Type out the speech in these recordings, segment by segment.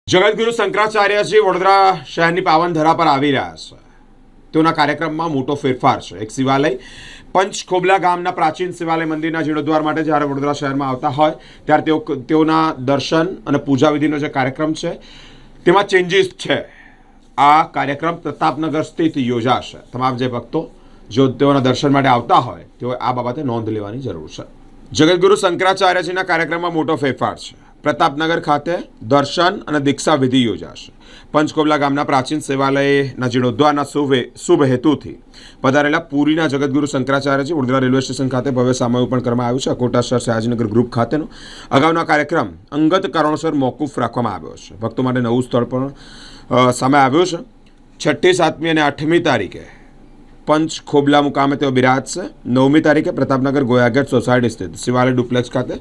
જગતગુરુ શંકરાચાર્યજી વડોદરા શહેરની પાવન ધરા પર આવી રહ્યા છે. તેઓના કાર્યક્રમમાં મોટો ફેરફાર છે. એક શિવાલય પંચખોબલા ગામના પ્રાચીન શિવાલય મંદિરના જીર્ણોદ્વાર માટે જ્યારે વડોદરા શહેરમાં આવતા હોય ત્યારે તેઓના દર્શન અને પૂજા વિધિનો જે કાર્યક્રમ છે તેમાં ચેન્જીસ છે. આ કાર્યક્રમ પ્રતાપનગર સ્થિત યોજાશે. તમામ જે ભક્તો જો તેઓના દર્શન માટે આવતા હોય તેઓએ આ બાબતે નોંધ લેવાની જરૂર છે. જગતગુરુ શંકરાચાર્યજીના કાર્યક્રમમાં મોટો ફેરફાર છે. પ્રતાપનગર ખાતે દર્શન અને દીક્ષા વિધિ યોજાશે. પંચકોબલા ગામના પ્રાચીન શિવાલયના જીર્ણોદ્વારના શુભ હેતુથી પધારેલા પુરીના જગતગુરુ શંકરાચાર્યજી વડોદરા રેલવે સ્ટેશન ખાતે ભવ્ય સામૂહિક કરવામાં આવ્યું છે. અકોટા શહેર સયાજીનગર ગ્રુપ ખાતેનો અગાઉના કાર્યક્રમ અંગત કારણોસર મોકૂફ રાખવામાં આવ્યો છે. ભક્તો માટે નવું સ્થળ પણ સામે આવ્યું છે. 6મી, 7મી અને 8મી તારીખે પંચખોબલા મુકામે તેઓ બિરાજશે. 9મી તારીખે પ્રતાપનગર ગોયાગેટ સોસાયટી સ્થિત શિવાલય ડુપ્લેક્સ ખાતે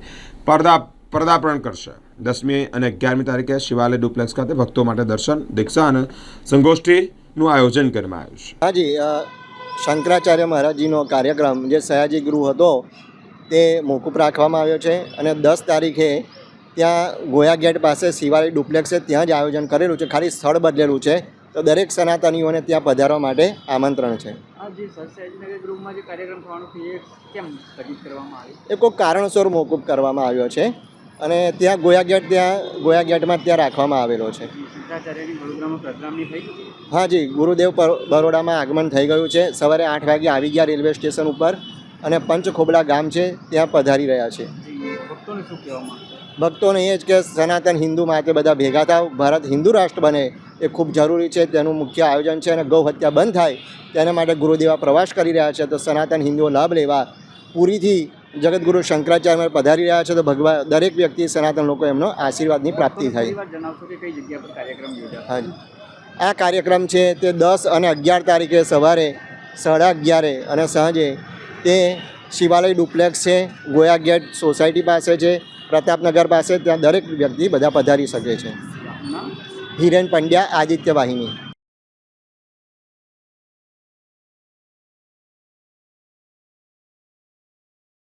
પર્દાપણ કરશે. 10મી અને 11મી તારીખે શિવાલય ડુપ્લેક્સ ખાતે ભક્તો માટે દર્શન, દીક્ષા અને સંગોષ્ઠીનું આયોજન કરવામાં આવ્યું છે. હાજી, શંકરાચાર્ય મહારાજજીનો કાર્યક્રમ જે સયાજી ગૃહ હતો તે મોકૂફ રાખવામાં આવ્યો છે અને 10 તારીખે ત્યાં ગોયા ગેટ પાસે શિવાલય ડુપ્લેક્સ છે ત્યાં જ આયોજન કરેલું છે. ખાલી સ્થળ બદલેલું છે. તો દરેક સનાતનીઓને ત્યાં પધારવા માટે આમંત્રણ છે. એ કોઈ કારણસર મોકૂફ કરવામાં આવ્યો છે અને ત્યાં ગોયા ગેટમાં ત્યાં રાખવામાં આવેલો છે. હા જી, ગુરુદેવ બરોડામાં આગમન થઈ ગયું છે. સવારે 8 વાગે આવી ગયા રેલવે સ્ટેશન ઉપર અને પંચખોબલા ગામ છે ત્યાં પધારી રહ્યા છે. ભક્તોને એ જ કે સનાતન હિન્દુ માટે બધા ભેગા થાવ, ભારત હિન્દુ રાષ્ટ્ર બને એ ખૂબ જરૂરી છે. તેનું મુખ્ય આયોજન છે અને ગૌ હત્યા બંધ થાય તેના માટે ગુરુદેવા પ્રવાસ કરી રહ્યા છે. તો સનાતન હિન્દુઓ લાભ લેવા પુરીથી જગતગુરુ શંકરાચાર્ય પધારી રહ્યા છે. તો ભગવાન દરેક વ્યક્તિ સનાતન લોકો એમનો આશીર્વાદની પ્રાપ્તિ થાય. હા, આ કાર્યક્રમ છે તે 10 અને 11 તારીખે સવારે 11:30 અને સાંજે તે શિવાલય ડુપ્લેક્સ છે, ગોયા ગેટ સોસાયટી પાસે છે, પ્રતાપનગર પાસે. ત્યાં દરેક વ્યક્તિ બધા પધારી શકે છે. હિરેન પંડ્યા, આદિત્ય વાહિની.